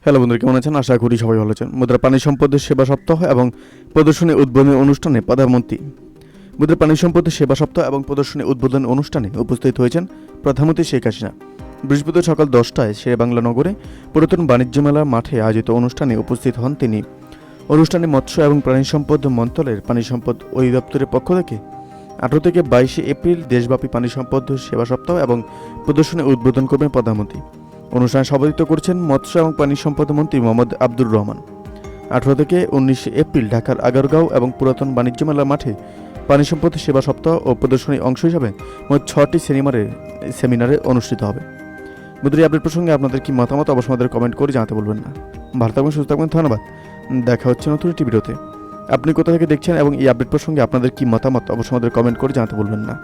Hello বন্ধুরা, কেমন আছেন? আশা করি সবাই ভালো আছেন। মুদ্রা পানি সম্পদের সেবা সপ্তাহ এবং প্রদর্শনী উদ্বোধনী অনুষ্ঠানে প্রধানমন্ত্রী মুদ্রা পানি সম্পদের সেবা সপ্তাহ এবং প্রদর্শনী উদ্বোধনী অনুষ্ঠানে উপস্থিত হয়েছেন প্রধানমন্ত্রী শেখ হাসিনা। বৃহস্পতিবার সকাল 10টায় শেরেবাংলা নগরে পুরাতন বাণিজ্য মেলার মাঠে আয়োজিত অনুষ্ঠানে উপস্থিত হন তিনি। অনুষ্ঠানে মৎস্য এবং প্রাণী সম্পদ মন্ত্রণালয়ের পানি সম্পদ অধিদপ্তরের পক্ষ থেকে 18 থেকে 22 এপ্রিল দেশব্যাপী পানি সম্পদ সেবা সপ্তাহ এবং প্রদর্শনী উদ্বোধন করবেন প্রধানমন্ত্রী। অনুষ্ঠানে সভাপতিত্ব করছেন মৎস্য এবং পানি সম্পদ মন্ত্রী মোহাম্মদ আব্দুর রহমান। 18 থেকে 19 এপ্রিল ঢাকার আগারগাঁও এবং পুরাতন বাণিজ্য মেলার মাঠে পানি সম্পদ সেবা সপ্তাহ ও প্রদর্শনী অংশ হিসাবে মোট 6টি সেমিনারে অনুষ্ঠিত হবে। মুদ্রা আপডেট প্রসঙ্গে আপনাদের কি মতামত অবশ্যই আমাদের কমেন্ট করে জানাতে বলবেন না। ভালো থাকবেন, সুস্থ থাকবেন, ধন্যবাদ। দেখা হচ্ছে নতুন একটি ভিডিওতে। আপনি কোথা থেকে দেখছেন এবং এই আপডেট প্রসঙ্গে আপনাদের কি মতামত অবশ্যই আমাদের কমেন্ট করে জানাতে বলবেন না।